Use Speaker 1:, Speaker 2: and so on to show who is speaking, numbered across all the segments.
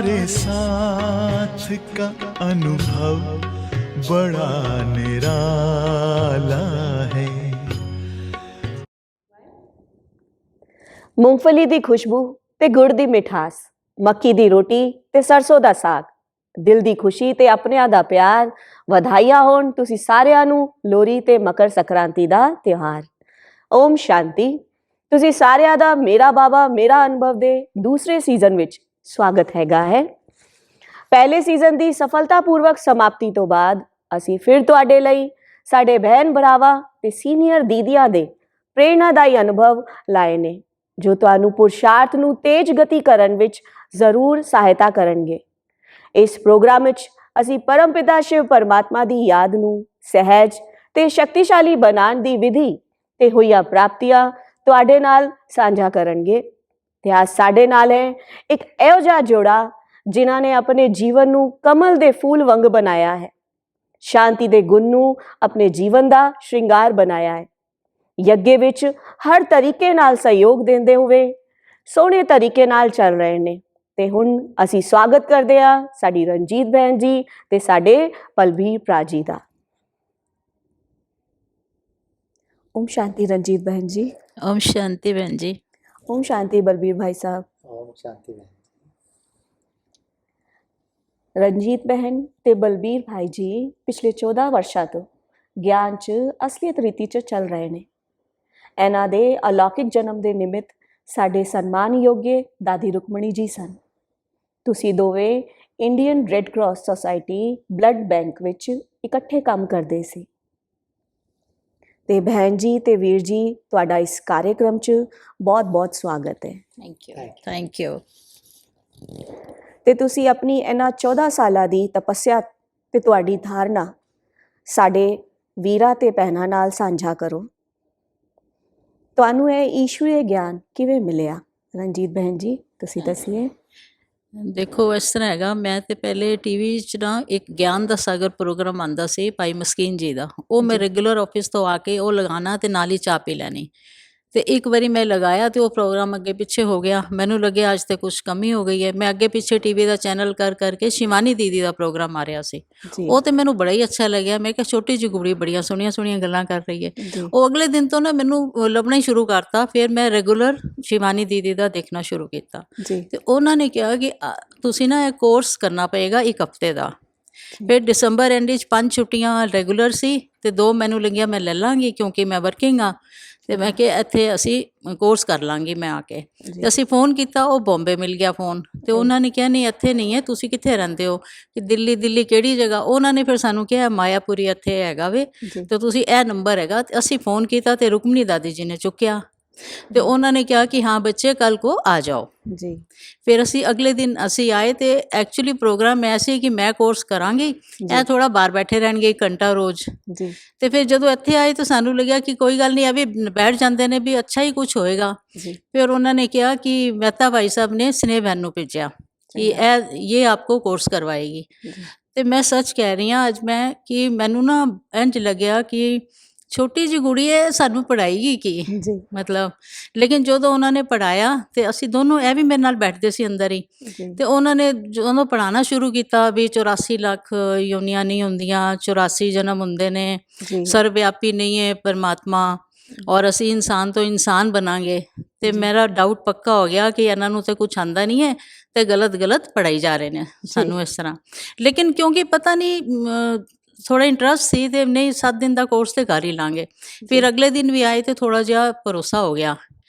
Speaker 1: तुम्हारे साथ का अनुभव बड़ा निराला है।
Speaker 2: मूंगफली दी खुशबू ते गुड़ दी मिठास, मक्की दी रोटी ते सरसों दा साग, दिल दी खुशी ते अपनिਆਂ ਦਾ ਪਿਆਰ। ਵਧਾਈਆਂ ਹੋਣ ਤੁਸੀਂ ਸਾਰਿਆਂ ਨੂੰ ਲੋਹੜੀ ਤੇ ਮਕਰ ਸੰਕ੍ਰਾਂਤੀ ਦਾ ਤਿਉਹਾਰ। ਓਮ ਸ਼ਾਂਤੀ। ਤੁਸੀਂ ਸਾਰਿਆਂ ਦਾ ਮੇਰਾ ਬਾਬਾ ਮੇਰਾ ਅਨੁਭਵ ਦੇ ਦੂਸਰੇ ਸੀਜ਼ਨ ਵਿੱਚ ਸਵਾਗਤ ਹੈਗਾ ਹੈ। ਪਹਿਲੇ ਸੀਜ਼ਨ ਦੀ ਸਫਲਤਾਪੂਰਵਕ ਸਮਾਪਤੀ ਤੋਂ ਬਾਅਦ ਅਸੀਂ ਫਿਰ ਤੁਹਾਡੇ ਲਈ ਸਾਡੇ ਭੈਣ ਭਰਾਵਾਂ ਤੇ ਸੀਨੀਅਰ ਦੀਦੀਆਂ ਦੇ ਪ੍ਰੇਰਨਾਦਾਈ ਅਨੁਭਵ ਲਾਏ ਨੇ, ਜੋ ਤੁਹਾਨੂੰ ਪੁਰਸ਼ਾਰਥ ਨੂੰ ਤੇਜ਼ ਗਤੀ ਕਰਨ ਵਿੱਚ ਜ਼ਰੂਰ ਸਹਾਇਤਾ ਕਰਨਗੇ। ਇਸ ਪ੍ਰੋਗਰਾਮ ਵਿੱਚ ਅਸੀਂ ਪਰਮਪਿਤਾ ਸ਼ਿਵ ਪਰਮਾਤਮਾ ਦੀ ਯਾਦ ਨੂੰ ਸਹਿਜ ਤੇ ਸ਼ਕਤੀਸ਼ਾਲੀ ਬਣਾਉਣ ਦੀ ਵਿਧੀ ਤੇ ਹੋਈਆਂ ਪ੍ਰਾਪਤੀਆਂ ਤੁਹਾਡੇ ਨਾਲ ਸਾਂਝਾ ਕਰਨਗੇ। ਤੇ ਅੱਜ ਸਾਡੇ ਨਾਲ ਹੈ ਇੱਕ ਇਹੋ ਜਿਹਾ ਜੋੜਾ ਜਿਨ੍ਹਾਂ ਨੇ ਆਪਣੇ ਜੀਵਨ ਨੂੰ ਕਮਲ ਦੇ ਫੁੱਲ ਵਾਂਗ ਬਣਾਇਆ ਹੈ, ਸ਼ਾਂਤੀ ਦੇ ਗੁਣ ਨੂੰ ਆਪਣੇ ਜੀਵਨ ਦਾ ਸ਼ਿੰਗਾਰ ਬਣਾਇਆ ਹੈ, ਯੱਗੇ ਵਿੱਚ ਹਰ ਤਰੀਕੇ ਨਾਲ ਸਹਿਯੋਗ ਦਿੰਦੇ ਹੋਏ ਸੋਹਣੇ ਤਰੀਕੇ ਨਾਲ ਚੱਲ ਰਹੇ ਨੇ। ਤੇ ਹੁਣ ਅਸੀਂ ਸਵਾਗਤ ਕਰਦੇ ਹਾਂ ਸਾਡੀ ਰਣਜੀਤ ਬਹਿਨ ਜੀ ਤੇ ਸਾਡੇ ਬਲਬੀਰ ਭਰਾ ਜੀ ਦਾ। ओम शांति रंजीत बहन जी।
Speaker 3: ओम शांति बहन जी।
Speaker 2: ओम शांति बलबीर भाई साहब।
Speaker 4: ओम शांति बहन।
Speaker 2: ਰਣਜੀਤ ਬਹਿਨ ਤੇ ਬਲਬੀਰ ਭਾਈ ਜੀ ਪਿਛਲੇ 14 ਵਰਸ਼ਾਂ ਤੋਂ ਗਿਆਨ 'ਚ ਅਸਲੀਅਤ ਰੀਤੀ 'ਚ ਚੱਲ ਰਹੇ ਨੇ। ਇਹਨਾਂ ਦੇ ਅਲੌਕਿਕ ਜਨਮ ਦੇ ਨਿਮਿਤ ਸਾਡੇ ਸਨਮਾਨਯੋਗ ਦਾਦੀ ਰੁਕਮਣੀ ਜੀ ਸਨ। ਤੁਸੀਂ ਦੋਵੇਂ Indian red cross society blood bank ਵਿੱਚ ਇਕੱਠੇ ਕੰਮ ਕਰਦੇ ਸੀ। ਤੇ ਭੈਣ ਜੀ ਤੇ ਵੀਰ ਜੀ ਤੁਹਾਡਾ ਇਸ ਕਾਰਜਕ੍ਰਮ 'ਚ ਬਹੁਤ ਬਹੁਤ ਸਵਾਗਤ ਹੈ।
Speaker 3: Thank you.
Speaker 2: ਤੇ ਤੁਸੀਂ ਆਪਣੀ ਇਹਨਾਂ 14 ਸਾਲਾਂ ਦੀ ਤਪੱਸਿਆ ਤੇ ਤੁਹਾਡੀ ਧਾਰਨਾ ਸਾਡੇ ਵੀਰਾਂ ਤੇ ਭੈਣਾਂ ਨਾਲ ਸਾਂਝਾ ਕਰੋ। ਤੁਹਾਨੂੰ ਇਹ ਈਸ਼ਵਰੀ ਗਿਆਨ ਕਿਵੇਂ ਮਿਲਿਆ? ਰਣਜੀਤ ਬਹਿਨ ਜੀ ਤੁਸੀਂ ਦੱਸੀਏ।
Speaker 3: देखो इस तरह हैगा, मैं तो पहले टीवी च ना एक ज्ञान दा सागर प्रोग्राम आंदा सी भाई मस्कीन जी दा, वो मैं रेगुलर ऑफिस तो आके वो लगाना ते नाल ही चाह पी लैनी। तो एक बारी मैं लगाया तो वो प्रोग्राम अगे पिछे हो गया। मैनू लगे आज तो कुछ कमी हो गई है। मैं अगे पिछे टीवी का चैनल कर करके शिवानी दीदी का प्रोग्राम आ रहा सी, वो तो मैनू बड़ा ही अच्छा लग्या। मैं क्या छोटी जी कुड़ी बड़िया सोहनिया सोहनिया गल्लां कर रही है। वो अगले दिन तो ना मैनू लभना ही शुरू करता। फिर मैं रेगुलर शिवानी दीदी का देखना शुरू किया। तो उन्होंने कहा कि तुसी ना एक कोर्स करना पएगा 1 हफ्ते का। फिर दिसंबर एंड 5 छुट्टियां रेगुलर सी ते 2 मैनू लगिया मैं ले लाँगी क्योंकि मैं वर्किंग हाँ। तो मैं कि इत्थे असी कोर्स कर लाँगी मैं आके। तो असी फ़ोन किया, वो बॉम्बे मिल गया फ़ोन। तो उन्होंने कहा नहीं इत्थे नहीं है, तुसी कित्थे रहिंदे हो? कि दिल्ली दिल्ली केड़ी जगह? उन्होंने फिर सानू कहा मायापुरी इत्थे हैगा वे, तो तुसी ए नंबर हैगा। तो असी फ़ोन किया तो रुकमणी दादी जी ने चुक्या। तो उन्होंने कहा कि हाँ बच्चे कल को आ जाओ जी। फिर असी अगले दिन असी आए तो एक्चुअली प्रोग्राम ऐसे कि मैं कोर्स करांगी, ए थोड़ा बाहर बैठे रहणगे 1 घंटा रोज़ जी। तो फिर जदों इत्थे आए तो सानू लग्या कि कोई गल नहीं, अभी बैठ जाते हैं भी अच्छा ही कुछ होएगा। फिर उन्होंने कहा कि मेहता भाई साहब ने स्नेह बहन नूं भेजा कि ये आपको कोर्स करवाएगी। तो मैं सच कह रही हाँ अज मैं कि मैनू ना इंज लग्या कि छोटी जी कुड़ी है सानू पढ़ाएगी की मतलब। लेकिन जो उन्होंने पढ़ाया तो असी दोनों ए भी मेरे नाल बैठते सी अंदर ही। तो उन्होंने जो पढ़ाना शुरू किया भी 84 लाख योनियां नहीं होंदियां, 84 जन्म होंदे ने, सर्वव्यापी नहीं है परमात्मा, और असी इंसान तो इंसान बनांगे। तो मेरा डाउट पक्का हो गया कि इन्हों तो कुछ आंदा नहीं है तो गलत गलत पढ़ाई जा रहे हैं सानू इस तरह। लेकिन क्योंकि पता नहीं थोड़ा इंटरस्ट सी तो नहीं 7 दिन का कोर्स तो कर ही लाँगे। फिर अगले दिन भी आए तो थोड़ा जहा भरोसा हो गया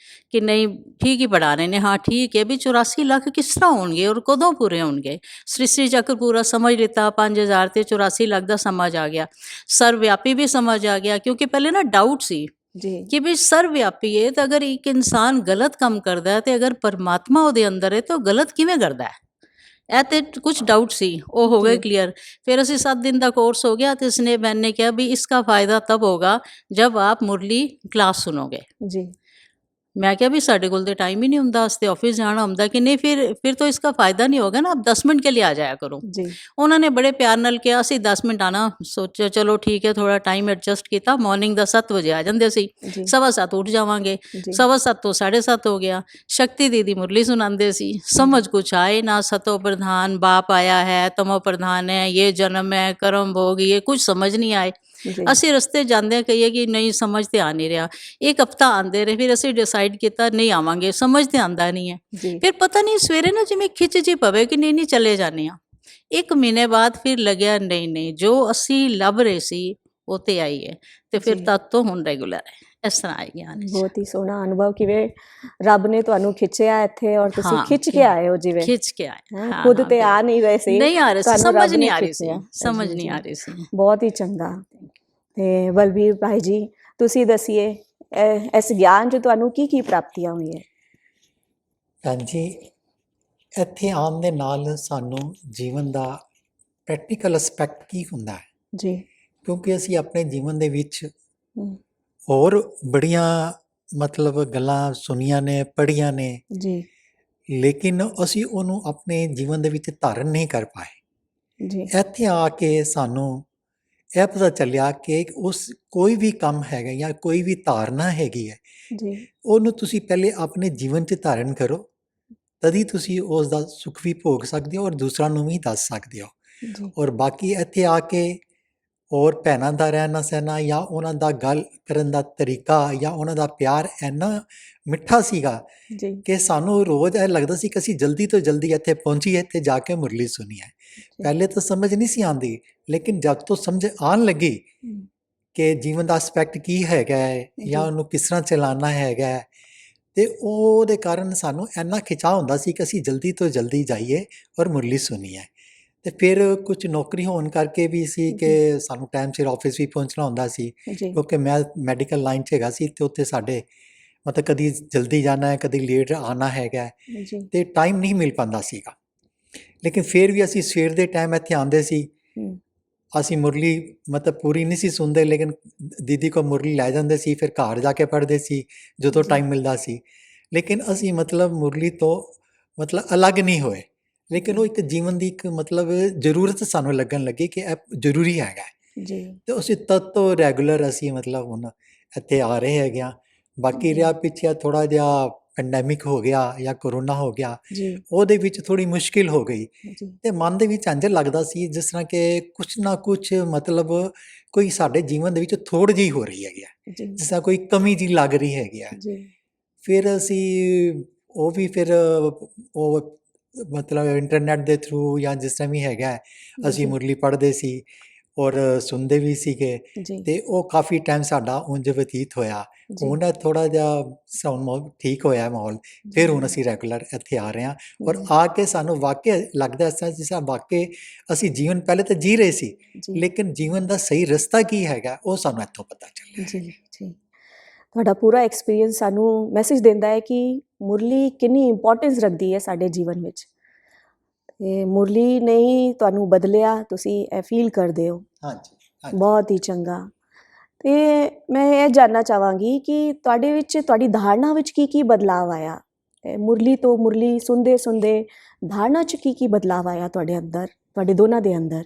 Speaker 3: कि नहीं ठीक ही पढ़ा रहे हैं। हाँ ठीक है भी 84 लाख किस तरह होंगे और कदों पूरे होंगे? सृष्टि चक्र पूरा समझ लिता, 5000 तो 84 लाख का समझ आ गया, सर्वव्यापी भी समझ आ गया। क्योंकि पहले ना डाउट सी कि भी सर्वव्यापी है तो अगर एक इंसान गलत काम करता है तो अगर परमात्मा वो अंदर है तो गलत किवें करता है? ए तो कुछ डाउट सी, वो हो गए क्लियर। फिर असी 7 दिन का कोर्स हो गया तो स्नेह बहन ने कहा भी इसका फ़ायदा तब होगा जब आप मुरली क्लास सुनोगे जी। मैं क्या भी साढ़े कोल तो टाइम ही नहीं हुंदा, अस ते ऑफिस जाना हुंदा कि नहीं, फिर तो इसका फायदा नहीं होगा ना, आप 10 मिनट के लिए आ जाया करो।
Speaker 2: जी
Speaker 3: उन्होंने बड़े प्यार नाल किया, ਅਸੀਂ 10 ਮਿੰਟ ਆਣਾ, ਸੋਚਿਆ ਚਲੋ ਠੀਕ ਹੈ, ਥੋੜਾ ਟਾਈਮ ਐਡਜਸਟ ਕੀਤਾ, ਮਾਰਨਿੰਗ ਦਾ 7 ਵਜੇ ਆ ਜਾਂਦੇ ਸੀ,
Speaker 2: ਜੀ
Speaker 3: 7:15 ਉੱਠ ਜਾਵਾਂਗੇ,
Speaker 2: ਜੀ
Speaker 3: 7:15 ਤੋਂ 7:30 ਹੋ ਗਿਆ। ਸ਼ਕਤੀ ਦੀਦੀ ਮੁਰਲੀ ਸੁਣਾਉਂਦੇ ਸੀ, ਸਮਝ ਕੁਛ ਆਏ ਨਾ, सतो प्रधान बाप आया है, तमो प्रधान है, ये जन्म है, कर्म भोग, ये कुछ समझ नहीं आए।
Speaker 2: ਜੀ
Speaker 3: ਅਸੀਂ ਰਸਤੇ ਜਾਂਦਿਆਂ ਕਹੀਏ ਕਿ ਨਹੀਂ ਸਮਝ ਤੇ ਆ ਨਹੀਂ ਰਿਹਾ, ਇੱਕ ਹਫਤਾ ਆਂਦੇ ਰਹੇ, ਫਿਰ ਅਸੀਂ ਡਿਸਾਈਡ ਕੀਤਾ ਨਹੀਂ ਆਵਾਂਗੇ, ਸਮਝ ਤੇ ਆਂਦਾ ਨਹੀਂ ਹੈ।
Speaker 2: ਜੀ
Speaker 3: ਫਿਰ ਪਤਾ ਨਹੀਂ ਸਵੇਰੇ ਨਾ ਜਿਵੇਂ ਖਿੱਚ ਜੀ ਪਵੇ ਕਿ ਨਹੀਂ ਨਹੀਂ ਚਲੇ ਜਾਂਦੇ ਆ। 1 ਮਹੀਨੇ ਬਾਅਦ ਫਿਰ ਲੱਗਿਆ ਨਹੀਂ ਨਹੀਂ, ਜੋ ਅਸੀਂ ਲੱਭ ਰਹੇ ਸੀ ਉਹ ਤੇ ਆਈ ਹੈ, ਤੇ ਫਿਰ
Speaker 2: ਜੀ।
Speaker 3: ਤਦ ਤੋਂ ਹੁਣ ਰੈਗੂਲਰ ਹੈ, ਇਸ ਤਰ੍ਹਾਂ ਆਈ ਗਿਆਨ ਵਿੱਚ।
Speaker 2: ਬਹੁਤ ਹੀ ਸੋਹਣਾ ਅਨੁਭਵ, ਕਿਵੇਂ ਰੱਬ ਨੇ ਤੁਹਾਨੂੰ ਖਿੱਚਿਆ ਇੱਥੇ ਔਰ ਤੁਸੀਂ
Speaker 3: ਹਾਂ,
Speaker 2: ਖਿੱਚ ਕੇ ਆਏ ਹੋ ਜਿਵੇਂ,
Speaker 3: ਖਿੱਚ ਕੇ ਆਏ।
Speaker 2: ਹੈਂ,
Speaker 3: ਹਾਂ,
Speaker 2: ਖੁਦ
Speaker 3: ਹਾਂ,
Speaker 2: ਤੇ ਆ ਨਹੀਂ ਰਹੇ ਸੀ,
Speaker 3: ਨਹੀਂ ਆ ਰਹੇ ਸੀ,
Speaker 2: ਤੁਹਾਨੂੰ
Speaker 3: ਸਮਝ
Speaker 2: ਰੱਬ ਨੇ
Speaker 3: ਨਹੀਂ ਆ ਰਹੀ ਸੀ,
Speaker 2: ਖਿੱਚਿਆ।
Speaker 3: ਸਮਝ
Speaker 2: ਜੀ,
Speaker 3: ਨਹੀਂ ਆ
Speaker 2: ਜੀ।
Speaker 3: ਰਹੀ ਸੀ।
Speaker 2: ਬਹੁਤ ਹੀ ਚੰਗਾ। ਤੇ ਬਲਬੀਰ ਭਾਈ ਜੀ, ਤੁਸੀਂ ਦੱਸੀਏ ਇਸ ਗਿਆਨ 'ਚ ਤੁਹਾਨੂੰ ਕੀ ਕੀ ਪ੍ਰਾਪਤੀਆਂ ਹੋਈਆਂ?
Speaker 4: ਭੈਣ ਜੀ, ਇੱਥੇ ਆਉਣ ਦੇ ਨਾਲ ਸਾਨੂੰ ਜੀਵਨ ਦਾ ਪ੍ਰੈਕਟੀਕਲ ਐਸਪੈਕਟ ਕੀ ਹੁੰਦਾ ਹੈ,
Speaker 2: ਜੀ
Speaker 4: ਕਿਉਂਕਿ ਅਸੀਂ ਆਪਣੇ ਜੀਵਨ ਦੇ ਵਿੱਚ
Speaker 2: ਹਮ,
Speaker 4: ਹੋਰ ਬੜੀਆਂ ਮਤਲਬ ਗੱਲਾਂ ਸੁਣੀਆਂ ਨੇ, ਪੜ੍ਹੀਆਂ ਨੇ,
Speaker 2: ਜੀ
Speaker 4: ਲੇਕਿਨ ਅਸੀਂ ਉਹਨੂੰ ਆਪਣੇ ਜੀਵਨ ਦੇ ਵਿੱਚ ਧਾਰਨ ਨਹੀਂ ਕਰ ਪਾਏ।
Speaker 2: ਜੀ
Speaker 4: ਇੱਥੇ ਆ ਕੇ ਸਾਨੂੰ ਇਹ ਪਤਾ ਚੱਲਿਆ ਕਿ ਕੋਈ ਵੀ ਕੰਮ ਹੈਗਾ ਜਾਂ ਕੋਈ ਵੀ ਧਾਰਨਾ ਹੈਗੀ ਹੈ,
Speaker 2: ਜੀ
Speaker 4: ਉਹਨੂੰ ਤੁਸੀਂ ਪਹਿਲੇ ਆਪਣੇ ਜੀਵਨ 'ਚ ਧਾਰਨ ਕਰੋ, ਤਦੀ ਤੁਸੀਂ ਉਸ ਦਾ ਸੁੱਖ ਵੀ ਭੋਗ ਸਕਦੇ ਹੋ ਔਰ ਦੂਸਰਾ ਨੂੰ ਵੀ ਦੱਸ ਸਕਦੇ ਹੋ।
Speaker 2: ਜੀ
Speaker 4: ਔਰ ਬਾਕੀ ਇੱਥੇ ਆ ਕੇ ਔਰ ਭੈਣਾਂ ਦਾ ਰਹਿਣਾ ਸਹਿਣਾ ਜਾਂ ਉਹਨਾਂ ਦਾ ਗੱਲ ਕਰਨ ਦਾ ਤਰੀਕਾ ਜਾਂ ਉਹਨਾਂ ਦਾ ਪਿਆਰ ਇੰਨਾ ਮਿੱਠਾ ਸੀਗਾ
Speaker 2: ਜੀ
Speaker 4: ਕਿ ਸਾਨੂੰ ਰੋਜ਼ ਇਹ ਲੱਗਦਾ ਸੀ ਕਿ ਅਸੀਂ ਜਲਦੀ ਤੋਂ ਜਲਦੀ ਇੱਥੇ ਪਹੁੰਚੀਏ, ਇੱਥੇ ਜਾ ਕੇ ਮੁਰਲੀ ਸੁਣੀਏ। ਪਹਿਲੇ ਤਾਂ ਸਮਝ ਨਹੀਂ ਸੀ ਆਉਂਦੀ, ਲੇਕਿਨ ਜਦ ਤੋਂ ਸਮਝ ਆਉਣ ਲੱਗੀ
Speaker 2: ਹਮ,
Speaker 4: ਕਿ ਜੀਵਨ ਦਾ ਐਸਪੈਕਟ ਕੀ ਹੈਗਾ ਹੈ
Speaker 2: ਜੀ।
Speaker 4: ਜਾਂ ਉਹਨੂੰ ਕਿਸ ਤਰ੍ਹਾਂ ਚਲਾਉਣਾ ਹੈਗਾ ਹੈ, ਤੇ ਉਹਦੇ ਕਾਰਨ ਸਾਨੂੰ ਇੰਨਾ ਖਿਚਾਅ ਹੁੰਦਾ ਸੀ ਕਿ ਅਸੀਂ ਜਲਦੀ ਤੋਂ ਜਲਦੀ ਜਾਈਏ ਔਰ ਮੁਰਲੀ ਸੁਣੀਏ। ਤੇ ਫਿਰ ਕੁਝ ਨੌਕਰੀ ਹੋਣ ਕਰਕੇ ਵੀ ਸੀ ਕਿ ਸਾਨੂੰ ਟਾਈਮ ਸਿਰ ਆਫਿਸ ਵੀ ਪਹੁੰਚਣਾ ਹੁੰਦਾ ਸੀ,
Speaker 2: ਜੀ
Speaker 4: ਕਿਉਂਕਿ ਮੈਂ ਮੈਡੀਕਲ ਲਾਈਨ 'ਚ ਹੈਗਾ ਸੀ ਤੇ ਉੱਥੇ ਸਾਡੇ ਮਤਲਬ ਕਦੀ ਜਲਦੀ ਜਾਣਾ ਹੈ, ਕਦੀ ਲੇਟ ਆਉਣਾ ਹੈਗਾ ਹੈ,
Speaker 2: ਜੀ
Speaker 4: ਤੇ ਟਾਈਮ ਨਹੀਂ ਮਿਲ ਪਾਉਂਦਾ ਸੀਗਾ। ਲੇਕਿਨ ਫਿਰ ਵੀ ਅਸੀਂ ਸਵੇਰ ਦੇ ਟਾਈਮ ਇੱਥੇ ਆਉਂਦੇ ਸੀ।
Speaker 2: ਹਮ,
Speaker 4: ਅਸੀਂ ਮੁਰਲੀ ਮਤਲਬ ਪੂਰੀ ਨਹੀਂ ਸੀ ਸੁਣਦੇ, ਲੇਕਿਨ ਦੀਦੀ ਕੋਲ ਮੁਰਲੀ ਲੈ ਜਾਂਦੇ ਸੀ, ਫਿਰ ਘਰ ਜਾ ਕੇ ਪੜ੍ਹਦੇ ਸੀ ਜਦੋਂ
Speaker 2: ਜੀ।
Speaker 4: ਟਾਈਮ ਮਿਲਦਾ ਸੀ। ਲੇਕਿਨ ਅਸੀਂ ਮਤਲਬ ਮੁਰਲੀ ਤੋਂ ਮਤਲਬ ਅਲੱਗ ਨਹੀਂ ਹੋਏ, ਲੇਕਿਨ ਉਹ ਇੱਕ ਜੀਵਨ ਦੀ ਇੱਕ ਮਤਲਬ ਜ਼ਰੂਰਤ ਸਾਨੂੰ ਲੱਗਣ ਲੱਗੀ ਕਿ ਇਹ ਜ਼ਰੂਰੀ ਹੈਗਾ ਹੈ।
Speaker 2: ਜੀ
Speaker 4: ਤੇ ਉਸੇ ਤਦ ਤੋਂ ਰੈਗੂਲਰ ਅਸੀਂ ਮਤਲਬ ਹੁਣ ਇੱਥੇ ਆ ਰਹੇ ਹੈਗੇ ਹਾਂ। ਬਾਕੀ
Speaker 2: ਜੀ।
Speaker 4: ਰਿਹਾ ਪਿੱਛੇ ਥੋੜ੍ਹਾ ਜਿਹਾ ਪੈਂਡੈਮਿਕ ਹੋ ਗਿਆ ਜਾਂ ਕਰੋਨਾ ਹੋ ਗਿਆ,
Speaker 2: ਜੀ
Speaker 4: ਉਹਦੇ ਵਿੱਚ ਥੋੜ੍ਹੀ ਮੁਸ਼ਕਿਲ ਹੋ ਗਈ
Speaker 2: ਜੀ
Speaker 4: ਤੇ ਮਨ ਦੇ ਵਿੱਚ ਇੰਝ ਲੱਗਦਾ ਸੀ ਜਿਸ ਤਰ੍ਹਾਂ ਕਿ ਕੁਛ ਨਾ ਕੁਛ ਮਤਲਬ ਕੋਈ ਸਾਡੇ ਜੀਵਨ ਦੇ ਵਿੱਚ ਥੋੜ੍ਹ ਜਿਹੀ ਹੋ ਰਹੀ ਹੈਗੀ ਹੈ,
Speaker 2: ਜੀ
Speaker 4: ਜਿਸ ਤਰ੍ਹਾਂ ਕੋਈ ਕਮੀ ਜਿਹੀ ਲੱਗ ਰਹੀ ਹੈਗੀ ਹੈ।
Speaker 2: ਜੀ
Speaker 4: ਫਿਰ ਅਸੀਂ ਉਹ ਵੀ ਫਿਰ ਉਹ ਮਤਲਬ ਇੰਟਰਨੈਟ ਦੇ ਥਰੂ ਜਾਂ ਜਿਸ ਤਰ੍ਹਾਂ ਵੀ ਹੈਗਾ ਹੈ, ਅਸੀਂ
Speaker 2: ਜੀ।
Speaker 4: ਮੁਰਲੀ ਪੜ੍ਹਦੇ ਸੀ ਔਰ ਸੁਣਦੇ ਵੀ ਸੀਗੇ,
Speaker 2: ਜੀ
Speaker 4: ਤੇ ਉਹ ਕਾਫੀ ਟਾਈਮ ਸਾਡਾ ਉਂਝ ਬਤੀਤ ਹੋਇਆ।
Speaker 2: ਜੀ
Speaker 4: ਹੁਣ ਥੋੜ੍ਹਾ ਜਿਹਾ ਸਾਨੂੰ ਠੀਕ ਹੋਇਆ ਮਾਹੌਲ, ਫਿਰ ਹੁਣ ਅਸੀਂ ਰੈਗੂਲਰ ਇੱਥੇ ਆ ਰਹੇ ਹਾਂ ਔਰ
Speaker 2: ਜੀ।
Speaker 4: ਆ ਕੇ ਸਾਨੂੰ ਵਾਕਿਆ ਲੱਗਦਾ ਇਸ ਤਰ੍ਹਾਂ ਜਿਸ ਤਰ੍ਹਾਂ ਵਾਕਈ ਅਸੀਂ ਜੀਵਨ ਪਹਿਲੇ ਤਾਂ ਜੀ ਰਹੇ ਸੀ,
Speaker 2: ਜੀ
Speaker 4: ਲੇਕਿਨ ਜੀਵਨ ਦਾ ਸਹੀ ਰਸਤਾ ਕੀ ਹੈਗਾ ਉਹ ਸਾਨੂੰ ਇੱਥੋਂ ਪਤਾ ਚੱਲਿਆ।
Speaker 2: ਜੀ ਜੀ ਤੁਹਾਡਾ ਪੂਰਾ ਐਕਸਪੀਰੀਅੰਸ ਸਾਨੂੰ ਮੈਸੇਜ ਦਿੰਦਾ ਹੈ ਕਿ ਮੁਰਲੀ ਕਿੰਨੀ ਇੰਪੋਰਟੈਂਸ ਰੱਖਦੀ ਹੈ ਸਾਡੇ ਜੀਵਨ ਵਿੱਚ। ਤੇ ਮੁਰਲੀ ਨੇ ਹੀ ਤੁਹਾਨੂੰ ਬਦਲਿਆ, ਤੁਸੀਂ ਇਹ ਫੀਲ ਕਰਦੇ ਹੋ।
Speaker 4: ਹਾਂਜੀ ਹਾਂਜੀ।
Speaker 2: ਬਹੁਤ ਹੀ ਚੰਗਾ। ਤੇ ਮੈਂ ਇਹ ਜਾਣਨਾ ਚਾਹਾਂਗੀ ਕਿ ਤੁਹਾਡੇ ਵਿੱਚ, ਤੁਹਾਡੀ ਧਾਰਨਾ ਵਿੱਚ ਕੀ ਕੀ ਬਦਲਾਅ ਆਇਆ? ਮੁਰਲੀ ਤੋਂ ਮੁਰਲੀ ਸੁਣਦੇ ਸੁਣਦੇ ਧਾਰਨਾ 'ਚ ਕੀ ਕੀ ਬਦਲਾਅ ਆਇਆ ਤੁਹਾਡੇ ਅੰਦਰ, ਤੁਹਾਡੇ ਦੋਨਾਂ ਦੇ ਅੰਦਰ?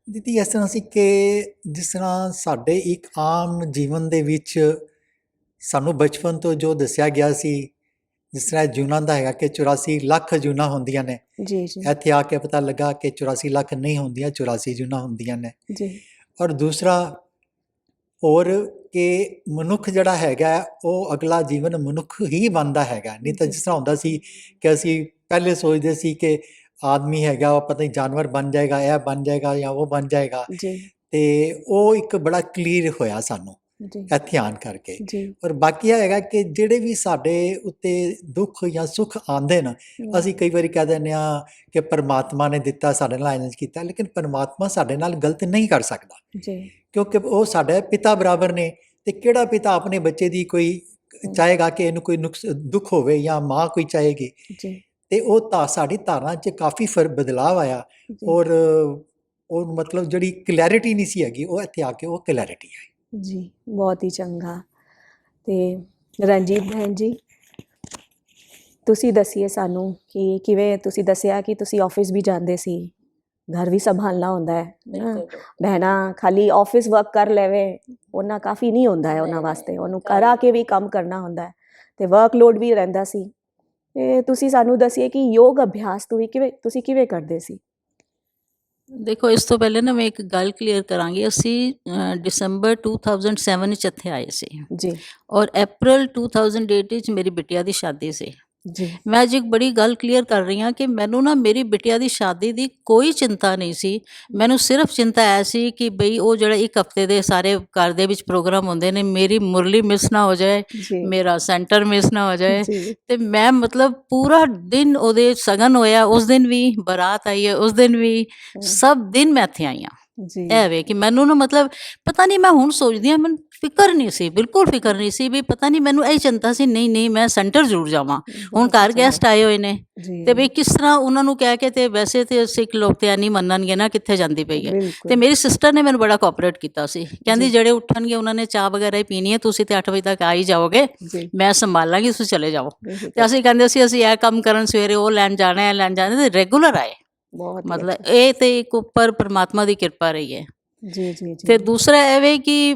Speaker 4: ਦੀਦੀ ਇਸ ਤਰ੍ਹਾਂ ਸੀ ਕਿ ਜਿਸ ਤਰ੍ਹਾਂ ਸਾਡੇ ਇੱਕ ਆਮ ਜੀਵਨ ਦੇ ਵਿੱਚ ਸਾਨੂੰ ਬਚਪਨ ਤੋਂ ਜੋ ਦੱਸਿਆ ਗਿਆ ਸੀ, ਜਿਸ ਤਰ੍ਹਾਂ ਜੂਨਾਂ ਦਾ ਹੈਗਾ ਕਿ 84 ਲੱਖ ਜੂਨਾਂ ਹੁੰਦੀਆਂ ਨੇ,
Speaker 2: ਜੀ ਜੀ
Speaker 4: ਇੱਥੇ ਆ ਕੇ ਪਤਾ ਲੱਗਾ ਕਿ 84 ਲੱਖ ਨਹੀਂ ਹੁੰਦੀਆਂ, 84 ਜੂਨਾਂ ਹੁੰਦੀਆਂ ਨੇ।
Speaker 2: ਜੀ
Speaker 4: ਔਰ ਦੂਸਰਾ ਹੋਰ ਕਿ ਮਨੁੱਖ ਜਿਹੜਾ ਹੈਗਾ ਉਹ ਅਗਲਾ ਜੀਵਨ ਮਨੁੱਖ ਹੀ ਬਣਦਾ ਹੈਗਾ, ਨਹੀਂ ਤਾਂ ਜਿਸ ਤਰ੍ਹਾਂ ਹੁੰਦਾ ਸੀ ਕਿ ਅਸੀਂ ਪਹਿਲੇ ਸੋਚਦੇ ਸੀ ਕਿ ਆਦਮੀ ਹੈਗਾ ਉਹ ਪਤਾ ਨਹੀਂ ਜਾਨਵਰ ਬਣ ਜਾਏਗਾ, ਇਹ ਬਣ ਜਾਏਗਾ ਜਾਂ ਉਹ ਬਣ ਜਾਏਗਾ,
Speaker 2: ਜੀ
Speaker 4: ਤੇ ਉਹ ਇੱਕ ਬੜਾ ਕਲੀਅਰ ਹੋਇਆ ਸਾਨੂੰ
Speaker 2: ਜੀ
Speaker 4: ਇੱਥੇ ਆਉਣ ਕਰਕੇ।
Speaker 2: ਜੀ
Speaker 4: ਔਰ ਬਾਕੀ ਇਹ ਹੈਗਾ ਕਿ ਜਿਹੜੇ ਵੀ ਸਾਡੇ ਉੱਤੇ ਦੁੱਖ ਜਾਂ ਸੁੱਖ ਆਉਂਦੇ ਨੇ, ਅਸੀਂ ਕਈ ਵਾਰੀ ਕਹਿ ਦਿੰਦੇ ਹਾਂ ਕਿ ਪਰਮਾਤਮਾ ਨੇ ਦਿੱਤਾ, ਸਾਡੇ ਨਾਲ ਇੰਝ ਕੀਤਾ, ਲੇਕਿਨ ਪਰਮਾਤਮਾ ਸਾਡੇ ਨਾਲ ਗਲਤ ਨਹੀਂ ਕਰ ਸਕਦਾ,
Speaker 2: ਜੀ
Speaker 4: ਕਿਉਂਕਿ ਉਹ ਸਾਡੇ ਪਿਤਾ ਬਰਾਬਰ ਨੇ। ਤੇ ਕਿਹੜਾ ਪਿਤਾ ਆਪਣੇ ਬੱਚੇ ਦੀ ਕੋਈ ਚਾਹੇਗਾ ਕਿ ਇਹਨੂੰ ਕੋਈ ਦੁੱਖ ਹੋਵੇ, ਜਾਂ ਮਾਂ ਕੋਈ ਚਾਹੇਗੀ?
Speaker 2: ਜੀ
Speaker 4: ਤੇ ਉਹ ਸਾਡੀ ਧਾਰਨਾ 'ਚ ਕਾਫੀ ਬਦਲਾਅ ਆਇਆ ਔਰ ਉਹ ਮਤਲਬ ਜਿਹੜੀ ਕਲੈਰਿਟੀ ਨਹੀਂ ਸੀ ਹੈਗੀ, ਉਹ ਇੱਥੇ ਆ ਕੇ ਉਹ ਕਲੈਰਿਟੀ ਆਈ।
Speaker 2: ਜੀ ਬਹੁਤ ਹੀ ਚੰਗਾ। ਤੇ ਰਣਜੀਤ ਭੈਣ ਜੀ, ਤੁਸੀਂ ਦੱਸੀਏ ਸਾਨੂੰ ਕਿ ਕਿਵੇਂ ਤੁਸੀਂ ਦੱਸਿਆ ਕਿ ਤੁਸੀਂ ਆਫਿਸ ਵੀ ਜਾਂਦੇ ਸੀ, ਘਰ ਵੀ ਸੰਭਾਲਣਾ ਹੁੰਦਾ ਹੈ ਨਾ। ਬਹਿਣਾ ਖਾਲੀ ਆਫਿਸ ਵਰਕ ਕਰ ਲੈਵੇ ਉਹਨਾਂ ਕਾਫੀ ਨਹੀਂ ਹੁੰਦਾ ਹੈ ਉਹਨਾਂ ਵਾਸਤੇ, ਉਹਨੂੰ ਘਰ ਆ ਕੇ ਵੀ ਕੰਮ ਕਰਨਾ ਹੁੰਦਾ ਹੈ ਤੇ ਵਰਕਲੋਡ ਵੀ ਰਹਿੰਦਾ ਸੀ। ਤੇ ਤੁਸੀਂ ਸਾਨੂੰ ਦੱਸੀਏ ਕਿ ਯੋਗ ਅਭਿਆਸ ਤੁਸੀਂ ਕਿਵੇਂ ਕਰਦੇ ਸੀ?
Speaker 3: ਦੇਖੋ, ਇਸ ਤੋਂ ਪਹਿਲੇ ਨਾ ਮੈਂ ਇੱਕ ਗੱਲ ਕਲੀਅਰ ਕਰਾਂਗੀ। ਅਸੀਂ ਦਸੰਬਰ 2007 ਵਿੱਚ ਇੱਥੇ ਆਏ ਸੀ
Speaker 2: ਜੀ
Speaker 3: ਔਰ ਅਪ੍ਰੈਲ 2008 ਵਿੱਚ ਮੇਰੀ ਬਿਟੀਆ ਦੀ ਸ਼ਾਦੀ ਸੀ।
Speaker 2: ਜੀ
Speaker 3: ਮੈਂ ਅੱਜ ਇੱਕ ਬੜੀ ਗੱਲ ਕਲੀਅਰ ਕਰ ਰਹੀ ਹਾਂ ਕਿ ਮੈਨੂੰ ਨਾ ਮੇਰੀ ਬਿਟੀਆ ਦੀ ਸ਼ਾਦੀ ਦੀ ਕੋਈ ਚਿੰਤਾ ਨਹੀਂ ਸੀ। ਮੈਨੂੰ ਸਿਰਫ ਚਿੰਤਾ ਐ ਸੀ ਕਿ ਬਈ ਉਹ ਜਿਹੜਾ ਇੱਕ ਹਫ਼ਤੇ ਦੇ ਸਾਰੇ ਘਰ ਦੇ ਵਿੱਚ ਪ੍ਰੋਗਰਾਮ ਹੁੰਦੇ ਨੇ, ਮੇਰੀ ਮੁਰਲੀ ਮਿਸ ਨਾ ਹੋ ਜਾਏ,
Speaker 2: ਜੀ
Speaker 3: ਮੇਰਾ ਸੈਂਟਰ ਮਿਸ ਨਾ ਹੋ ਜਾਏ।
Speaker 2: ਜੀ
Speaker 3: ਤੇ ਮੈਂ ਮਤਲਬ ਪੂਰਾ ਦਿਨ ਉਹਦੇ ਸ਼ਗਨ ਹੋਇਆ, ਉਸ ਦਿਨ ਵੀ ਬਾਰਾਤ ਆਈ ਹੈ, ਉਸ ਦਿਨ ਵੀ ਸਭ ਦਿਨ ਮੈਂ ਇੱਥੇ ਆਈ ਹਾਂ।
Speaker 2: ਜੀ
Speaker 3: ਇਹ ਵੇ ਕਿ ਮੈਨੂੰ ਨਾ ਮਤਲਬ ਪਤਾ ਨਹੀਂ, ਮੈਂ ਹੁਣ ਸੋਚਦੀ ਹਾਂ ਮੈਨੂੰ ਫਿਕਰ ਨਹੀਂ ਸੀ, ਬਿਲਕੁਲ ਫਿਕਰ ਨਹੀਂ ਸੀ ਵੀ ਪਤਾ ਨਹੀਂ, ਮੈਨੂੰ ਇਹ ਚਿੰਤਾ ਸੀ ਨਹੀਂ ਨਹੀਂ ਮੈਂ ਸੈਂਟਰ ਜ਼ਰੂਰ ਜਾਵਾਂ। ਹੁਣ ਘਰ ਗੈਸਟ ਆਏ ਹੋਏ ਨੇ
Speaker 2: ਜੀ
Speaker 3: ਤੇ ਬਈ ਕਿਸ ਤਰ੍ਹਾਂ ਉਹਨਾਂ ਨੂੰ ਕਹਿ ਕੇ, ਤੇ ਵੈਸੇ ਤੇ ਸਿੱਖ ਲੋਕ ਤੇ ਨਹੀਂ ਮੰਨਣਗੇ ਨਾ ਕਿੱਥੇ ਜਾਂਦੀ ਪਈ ਹੈ।
Speaker 2: ਬਿਲਕੁਲ
Speaker 3: ਤੇ ਮੇਰੀ ਸਿਸਟਰ ਨੇ ਮੈਨੂੰ ਬੜਾ ਕੋਆਪਰੇਟ ਕੀਤਾ ਸੀ, ਕਹਿੰਦੀ ਜਿਹੜੇ ਉੱਠਣਗੇ ਉਹਨਾਂ ਨੇ ਚਾਹ ਵਗੈਰਾ ਹੀ ਪੀਣੀ ਹੈ, ਤੁਸੀਂ ਤੇ 8 ਵਜੇ ਤੱਕ ਆ ਹੀ ਜਾਓਗੇ,
Speaker 2: ਜੀ
Speaker 3: ਮੈਂ ਸੰਭਾਲਾਂਗੀ, ਤੁਸੀਂ ਚਲੇ ਜਾਓ।
Speaker 2: ਬਿਲਕੁਲ।
Speaker 3: ਤੇ ਅਸੀਂ ਕਹਿੰਦੇ ਸੀ ਅਸੀਂ ਇਹ ਕੰਮ ਕਰਨ, ਸਵੇਰੇ ਉਹ ਲੈਣ ਜਾਣਾ ਹੈ, ਲੈਣ ਜਾਣਾ, ਤੇ ਰੈਗੂਲਰ ਆਏ।
Speaker 2: ਬਹੁਤ ਹੀ
Speaker 3: ਮਤਲਬ ਇਹ ਤੇ ਇੱਕ ਉੱਪਰ ਪਰਮਾਤਮਾ ਦੀ ਕਿਰਪਾ ਰਹੀ ਹੈ।
Speaker 2: ਜੀ ਜੀ ਜੀ
Speaker 3: ਤੇ ਦੂਸਰਾ ਇਹ ਵੇ ਕਿ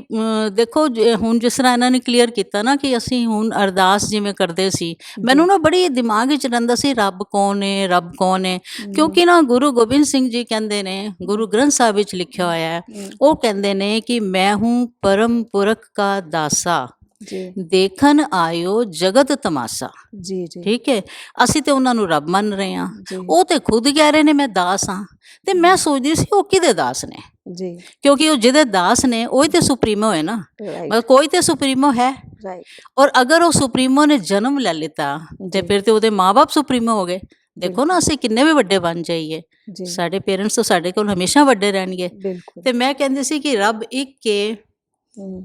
Speaker 3: ਦੇਖੋ ਹੁਣ ਜਿਸ ਤਰ੍ਹਾਂ ਇਹਨਾਂ ਨੇ ਕਲੀਅਰ ਕੀਤਾ ਨਾ ਕਿ ਅਸੀਂ ਹੁਣ ਅਰਦਾਸ ਜਿਵੇਂ ਕਰਦੇ ਸੀ, ਮੈਨੂੰ ਨਾ ਬੜੀ ਦਿਮਾਗ ਵਿੱਚ ਰਹਿੰਦਾ ਸੀ ਰੱਬ ਕੌਣ ਹੈ, ਰੱਬ ਕੌਣ ਹੈ। ਕਿਉਂਕਿ ਨਾ ਗੁਰੂ ਗੋਬਿੰਦ ਸਿੰਘ ਜੀ ਕਹਿੰਦੇ ਨੇ, ਗੁਰੂ ਗ੍ਰੰਥ ਸਾਹਿਬ ਵਿੱਚ ਲਿਖਿਆ ਹੋਇਆ ਹੈ, ਉਹ ਕਹਿੰਦੇ ਨੇ ਕਿ ਮੈਂ ਹੂੰ ਪਰਮ ਪੁਰਖ ਕਾ ਦਾਸਾ,
Speaker 2: ਜੀ
Speaker 3: ਦੇਖਣ ਆਇਓ ਜਗਤ ਤਮਾਸ਼ਾ।
Speaker 2: ਜੀ ਜੀ
Speaker 3: ਠੀਕ ਹੈ, ਅਸੀਂ ਤੇ ਉਹਨਾਂ ਨੂੰ ਰੱਬ ਮੰਨ ਰਹੇ ਹਾਂ,
Speaker 2: ਜੀ
Speaker 3: ਉਹ ਤੇ ਖੁਦ ਕਹਿ ਰਹੇ ਨੇ ਮੈਂ ਦਾਸ ਹਾਂ। ਤੇ ਮੈਂ ਸੋਚਦੀ ਸੀ ਉਹ ਕਿਹਦੇ ਦਾਸ ਨੇ,
Speaker 2: ਜੀ
Speaker 3: ਕਿਉਂਕਿ ਉਹ ਜਿਹਦੇ ਦਾਸ ਨੇ ਉਹੀ ਤੇ ਸੁਪਰੀਮੋ ਹੈ ਨਾ,
Speaker 2: ਰਾਈਟ
Speaker 3: ਮਤਲਬ ਕੋਈ ਤੇ ਸੁਪਰੀਮੋ ਹੈ।
Speaker 2: ਰਾਈਟ
Speaker 3: ਔਰ ਅਗਰ ਉਹ ਸੁਪਰੀਮੋ ਨੇ ਜਨਮ ਲੈ ਲਿੱਤਾ ਤੇ ਫਿਰ ਤੇ ਉਹਦੇ ਮਾਂ-ਬਾਪ ਸੁਪਰੀਮੋ ਹੋ ਗਏ। ਦੇਖੋ ਨਾ ਅਸੀਂ ਕਿੰਨੇ ਵੀ ਵੱਡੇ ਬਣ ਜਾਈਏ,
Speaker 2: ਜੀ
Speaker 3: ਸਾਡੇ ਪੇਰੈਂਟਸ ਤਾਂ ਸਾਡੇ ਕੋਲ ਹਮੇਸ਼ਾ ਵੱਡੇ ਰਹਿਣਗੇ।
Speaker 2: ਬਿਲਕੁਲ।
Speaker 3: ਤੇ ਮੈਂ ਕਹਿੰਦੀ ਸੀ ਕਿ ਰੱਬ ਇੱਕ ਹੈ,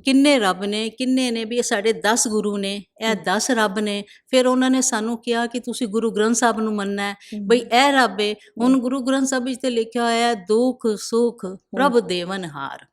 Speaker 3: ਕਿੰਨੇ ਰੱਬ ਨੇ, ਕਿੰਨੇ ਨੇ ਵੀ ਇਹ ਸਾਡੇ 10 ਗੁਰੂ ਨੇ, ਇਹ 10 ਰੱਬ ਨੇ। ਫਿਰ ਉਹਨਾਂ ਨੇ ਸਾਨੂੰ ਕਿਹਾ ਕਿ ਤੁਸੀਂ ਗੁਰੂ ਗ੍ਰੰਥ ਸਾਹਿਬ ਨੂੰ ਮੰਨਣਾ ਹੈ, ਬਈ ਇਹ ਰੱਬ ਹੈ। ਹੁਣ ਗੁਰੂ ਗ੍ਰੰਥ ਸਾਹਿਬ ਵਿੱਚ ਤੇ ਲਿਖਿਆ ਹੋਇਆ ਹੈ ਦੁੱਖ ਸੁੱਖ ਪ੍ਰਭ ਦੇਵਨਹਾਰ,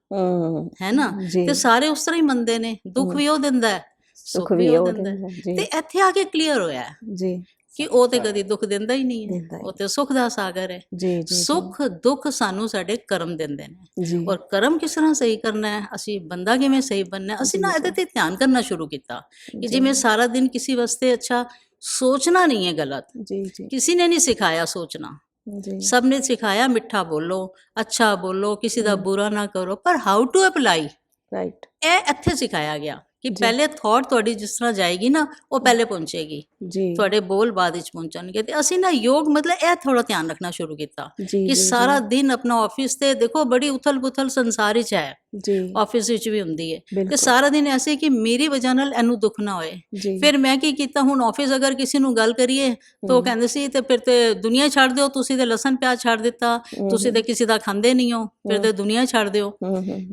Speaker 3: ਹੈ ਨਾ।
Speaker 2: ਜੀ
Speaker 3: ਤੇ ਸਾਰੇ ਉਸ ਤਰ੍ਹਾਂ ਹੀ ਮੰਨਦੇ ਨੇ, ਦੁੱਖ ਵੀ ਉਹ ਦਿੰਦਾ ਹੈ, ਸੁੱਖ ਵੀ ਉਹ ਦਿੰਦਾ ਹੈ।
Speaker 2: ਜੀ
Speaker 3: ਤੇ ਇੱਥੇ ਆ ਕੇ ਕਲੀਅਰ ਹੋਇਆ ਹੈ
Speaker 2: ਜੀ
Speaker 3: ਕਿ ਉਹ ਤੇ ਕਦੀ ਦੁੱਖ ਦਿੰਦਾ ਹੀ ਨਹੀਂ ਹੈ,
Speaker 2: ਦਿੰਦਾ ਹੀ
Speaker 3: ਉਹ ਤੇ ਸੁੱਖ ਦਾ ਸਾਗਰ ਹੈ।
Speaker 2: ਜੀ ਜੀ
Speaker 3: ਸੁੱਖ ਦੁੱਖ ਸਾਨੂੰ ਸਾਡੇ ਕਰਮ ਦਿੰਦੇ ਨੇ।
Speaker 2: ਜੀ
Speaker 3: ਔਰ ਕਰਮ ਕਿਸ ਤਰ੍ਹਾਂ ਸਹੀ ਕਰਨਾ ਹੈ, ਅਸੀਂ ਬੰਦਾ ਕਿਵੇਂ ਸਹੀ ਬਣਨਾ ਹੈ, ਅਸੀਂ ਨਾ ਇਹਦੇ ਤੇ ਧਿਆਨ ਕਰਨਾ ਸ਼ੁਰੂ ਕੀਤਾ ਕਿ ਜਿਵੇਂ ਸਾਰਾ ਦਿਨ ਕਿਸੇ ਵਾਸਤੇ ਅੱਛਾ ਸੋਚਣਾ ਨਹੀਂ ਹੈ ਗਲਤ,
Speaker 2: ਜੀ ਜੀ
Speaker 3: ਕਿਸੇ ਨੇ ਨਹੀਂ ਸਿਖਾਇਆ ਸੋਚਣਾ,
Speaker 2: ਜੀ
Speaker 3: ਸਭ ਨੇ ਸਿਖਾਇਆ ਮਿੱਠਾ ਬੋਲੋ, ਅੱਛਾ ਬੋਲੋ, ਕਿਸੇ ਦਾ ਬੁਰਾ ਨਾ ਕਰੋ, ਪਰ ਹਾਊ ਟੂ ਅਪਲਾਈ
Speaker 2: ਰਾਈਟ
Speaker 3: ਇਹ ਇੱਥੇ ਸਿਖਾਇਆ ਗਿਆ ਕਿ ਪਹਿਲੇ ਥਾਟ ਤੁਹਾਡੀ ਜਿਸ ਤਰ੍ਹਾਂ ਜਾਏਗੀ ਨਾ ਉਹ ਪਹਿਲੇ ਪਹੁੰਚੇਗੀ,
Speaker 2: ਜੀ
Speaker 3: ਤੁਹਾਡੇ ਬੋਲ ਬਾਅਦ ਵਿੱਚ ਪਹੁੰਚਣਗੇ। ਤੇ ਅਸੀਂ ਨਾ ਯੋਗ ਮਤਲਬ ਇਹ ਥੋੜਾ ਧਿਆਨ ਰੱਖਣਾ ਸ਼ੁਰੂ ਕੀਤਾ
Speaker 2: ਜੀ
Speaker 3: ਕਿ ਸਾਰਾ ਦਿਨ ਆਪਣਾ ਆਫਿਸ ਤੇ ਦੇਖੋ ਬੜੀ ਉਥਲ ਪੁਥਲ ਸੰਸਾਰ ਵਿੱਚ ਹੈ,
Speaker 2: ਜੀ
Speaker 3: ਆਫਿਸ ਵਿੱਚ ਵੀ ਹੁੰਦੀ ਹੈ, ਤੇ
Speaker 2: ਬਿਲਕੁਲ।
Speaker 3: ਸਾਰਾ ਦਿਨ ਐਸੇ ਕਿ ਮੇਰੀ ਵਜ੍ਹਾ ਨਾਲ ਇਹਨੂੰ ਦੁੱਖ ਨਾ ਹੋਏ।
Speaker 2: ਜੀ
Speaker 3: ਫਿਰ ਮੈਂ ਕੀ ਕੀਤਾ, ਹੁਣ ਆਫਿਸ ਅਗਰ ਕਿਸੇ ਨੂੰ ਗੱਲ ਕਰੀਏ ਤਾਂ ਉਹ ਕਹਿੰਦੇ ਸੀ ਤੇ ਫਿਰ ਤੇ ਦੁਨੀਆ ਛੱਡ ਦਿਓ, ਤੁਸੀਂ ਤੇ ਲਸਣ ਪਿਆਜ਼ ਛੱਡ ਦਿੱਤਾ, ਤੁਸੀਂ ਤੇ ਕਿਸੇ ਦਾ ਖਾਂਦੇ ਨਹੀਂ ਹੋ, ਫਿਰ ਤੇ ਦੁਨੀਆ ਛੱਡ ਦਿਓ।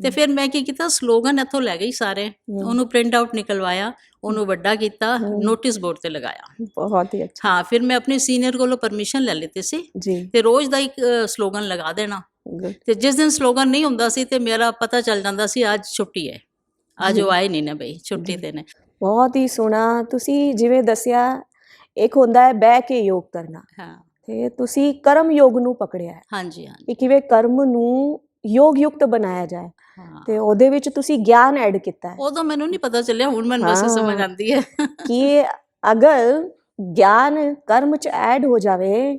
Speaker 3: ਤੇ ਫਿਰ ਮੈਂ ਕੀ ਕੀਤਾ, ਸਲੋਗਨ ਇੱਥੋਂ ਲੈ ਗਈ ਸਾਰੇ, ਉਹਨੂੰ ਪ੍ਰਿੰਟ ਆਊਟ ਨਿਕਲਵਾਇਆ, ਉਹਨੂੰ ਵੱਡਾ ਕੀਤਾ, ਨੋਟਿਸ ਬੋਰਡ ਤੇ ਲਗਾਇਆ।
Speaker 2: ਬਹੁਤ ਹੀ ਅੱਛਾ।
Speaker 3: ਹਾਂ, ਫਿਰ ਮੈਂ ਆਪਣੇ ਸੀਨੀਅਰ ਕੋਲੋਂ ਪਰਮਿਸ਼ਨ ਲੈ ਲਿੱਤੀ ਸੀ
Speaker 2: ਜੀ
Speaker 3: ਤੇ ਰੋਜ਼ ਦਾ ਇੱਕ ਸਲੋਗਨ ਲਗਾ ਦੇਣਾ।
Speaker 2: ਗੁੱਡ
Speaker 3: ਤੇ ਜਿਸ ਦਿਨ ਸਲੋਗਨ ਨਹੀਂ ਹੁੰਦਾ ਸੀ ਤੇ ਮੇਰਾ ਪਤਾ ਚੱਲ ਜਾਂਦਾ ਸੀ ਅੱਜ ਛੁੱਟੀ ਹੈ, ਅੱਜ ਉਹ ਆਏ ਨਹੀਂ ਨਾ ਬਈ, ਛੁੱਟੀ ਤੇ ਨੇ।
Speaker 2: ਬਹੁਤ ਹੀ ਸੋਹਣਾ। ਤੁਸੀਂ ਜਿਵੇਂ ਦੱਸਿਆ, ਇੱਕ ਹੁੰਦਾ ਹੈ ਬਹਿ ਕੇ ਯੋਗ ਕਰਨਾ,
Speaker 3: ਹਾਂ
Speaker 2: ਤੇ ਤੁਸੀਂ ਕਰਮ ਯੋਗ ਨੂੰ ਪਕੜਿਆ ਹੈ
Speaker 3: ਹਾਂਜੀ ਹਾਂਜੀ
Speaker 2: ਕਿ ਕਿਵੇਂ ਕਰਮ ਨੂੰ ਯੋਗ ਯੁਕਤ ਬਣਾਇਆ ਜਾਏ,
Speaker 3: ਹਾਂ।
Speaker 2: ਤੇ ਉਹਦੇ ਵਿੱਚ ਤੁਸੀਂ ਗਿਆਨ ਐਡ ਕੀਤਾ ਹੈ
Speaker 3: ਉਦੋਂ ਮੈਨੂੰ ਨਹੀਂ ਪਤਾ ਚੱਲਿਆ, ਹੁਣ ਮੈਨੂੰ ਬਸ ਸਮਝ ਆਉਂਦੀ ਹੈ
Speaker 2: ਕਿ ਅਗਰ ਗਿਆਨ ਕਰਮ ਚ ਐਡ ਹੋ ਜਾਵੇ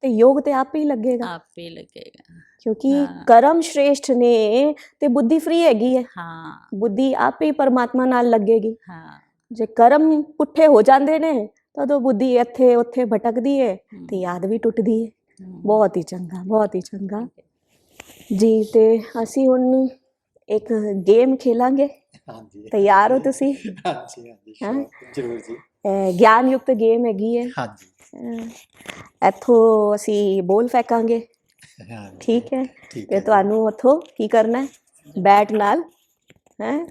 Speaker 2: ਤੇ ਯੋਗ ਤੇ ਆਪੇ ਹੀ ਲੱਗੇਗਾ,
Speaker 3: ਆਪੇ ਲੱਗੇਗਾ।
Speaker 2: ਕਿਉਂਕਿ ਕਰਮ ਸ਼੍ਰੇਸ਼ਠ ਨੇ ਤੇ ਬੁੱਧੀ ਫ੍ਰੀ ਹੈਗੀ ਹੈ,
Speaker 3: ਹਾਂ
Speaker 2: ਬੁੱਧੀ ਆਪੇ ਹੀ ਪਰਮਾਤਮਾ ਨਾਲ ਲੱਗੇਗੀ।
Speaker 3: ਹਾਂ
Speaker 2: ਜੇ ਕਰਮ ਪੁੱਠੇ ਹੋ ਜਾਂਦੇ ਨੇ ਤਦੋਂ ਬੁੱਧੀ ਇੱਥੇ ਉੱਥੇ ਭਟਕਦੀ ਹੈ ਤੇ ਯਾਦ ਵੀ ਟੁੱਟਦੀ ਹੈ। ਬਹੁਤ ਹੀ ਚੰਗਾ, ਬਹੁਤ ਹੀ ਚੰਗਾ ਜੀ। ਤੇ ਅਸੀਂ ਹੁਣ ਇੱਕ ਗੇਮ ਖੇਲਾਂਗੇ,
Speaker 4: ਹਾਂਜੀ
Speaker 2: ਤਿਆਰ ਹੋ ਤੁਸੀਂ?
Speaker 4: ਹਾਂਜੀ ਹਾਂਜੀ
Speaker 2: ਹਾਂ।
Speaker 4: sure, ਜ਼ਰੂਰ ਜੀ।
Speaker 2: ਗਿਆਨ ਯੁਕਤ ਗੇਮ ਹੈਗੀ ਹੈ।
Speaker 4: ਹਾਂਜੀ
Speaker 2: ਇੱਥੋਂ ਅਸੀਂ ਬੋਲ ਫੇਕਾਂਗੇ,
Speaker 4: ਹਾਂਜੀ
Speaker 2: ਠੀਕ ਹੈ?
Speaker 4: ਠੀਕ
Speaker 2: ਤੇ
Speaker 4: ਹੈ
Speaker 2: ਤੁਹਾਨੂੰ ਉੱਥੋਂ ਕੀ ਕਰਨਾ ਹੈ, ਬੈਟ ਨਾਲ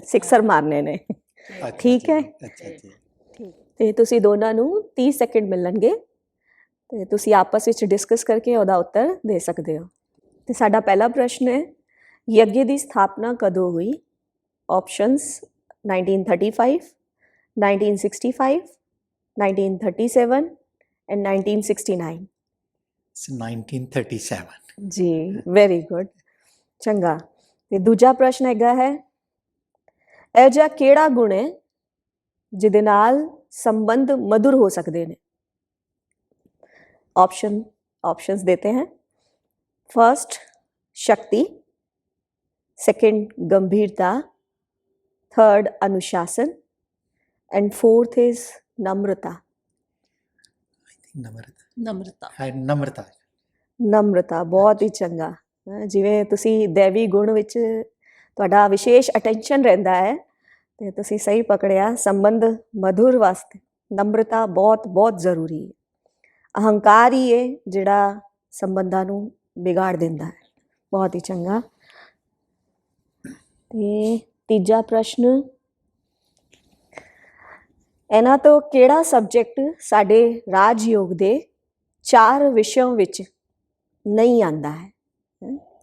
Speaker 2: ਸਿਕਸਰ ਮਾਰਨੇ ਨੇ,
Speaker 4: ਅੱਛਾ
Speaker 2: ਠੀਕ
Speaker 4: ਜੀ,
Speaker 2: ਹੈ?
Speaker 4: ਅੱਛਾ ਜੀ
Speaker 2: ਤੇ ਤੁਸੀਂ ਦੋਨਾਂ ਨੂੰ 30 ਸੈਕਿੰਡ ਮਿਲਣਗੇ ਤੇ ਤੁਸੀਂ ਆਪਸ ਵਿੱਚ ਡਿਸਕਸ ਕਰਕੇ ਉਹਦਾ ਉੱਤਰ ਦੇ ਸਕਦੇ ਹੋ। ਤੇ ਸਾਡਾ ਪਹਿਲਾ ਪ੍ਰਸ਼ਨ ਹੈ, ਯੱਗ ਦੀ ਸਥਾਪਨਾ ਕਦੋਂ ਹੋਈ? Options 1935, 1965, 1937, in 1969?
Speaker 4: It's 1937.
Speaker 2: ਜੀ ਵੈਰੀ ਗੁੱਡ, ਚੰਗਾ। ਤੇ ਦੂਜਾ ਪ੍ਰਸ਼ਨ ਹੈਗਾ ਹੈ, ਇਹ ਜਿਹਾ ਕਿਹੜਾ ਗੁਣ ਹੈ ਜਿਹਦੇ ਨਾਲ ਸੰਬੰਧ ਮధుਰ ਹੋ ਸਕਦੇ ਨੇ? ऑप्शंस देते हैं। फर्स्ट शक्ति, सेकंड गंभीरता, थर्ड अनुशासन एंड फोर्थ इज नम्रता।
Speaker 3: ਨਮਰਤਾ।
Speaker 4: ਨਮਰਤਾ।
Speaker 2: ਨਮਰਤਾ ਬਹੁਤ ਹੀ ਚੰਗਾ। ਜਿਵੇਂ ਤੁਸੀਂ ਦੇਵੀ ਗੁਣ ਵਿੱਚ ਤੁਹਾਡਾ ਵਿਸ਼ੇਸ਼ ਅਟੈਂਸ਼ਨ ਰਹਿੰਦਾ ਹੈ ਤੇ ਤੁਸੀਂ ਸਹੀ ਪਕੜਿਆ, ਸੰਬੰਧ ਮధుਰ ਵਾਸਤੇ ਨਮਰਤਾ ਬਹੁਤ ਬਹੁਤ ਜ਼ਰੂਰੀ ਹੈ। ਅਹੰਕਾਰ ਹੀ ਹੈ ਜਿਹੜਾ ਸੰਬੰਧਾਂ ਨੂੰ ਵਿਗਾੜ ਦਿੰਦਾ ਹੈ। ਬਹੁਤ ਹੀ ਚੰਗਾ। ਤੇ ਤੀਜਾ ਪ੍ਰਸ਼ਨ, ਇਹਨਾਂ ਤੋਂ ਕਿਹੜਾ ਸਬਜੈਕਟ ਸਾਡੇ ਰਾਜਯੋਗ ਦੇ 4 ਵਿਸ਼ਿਆਂ ਵਿੱਚ नहीं आता है?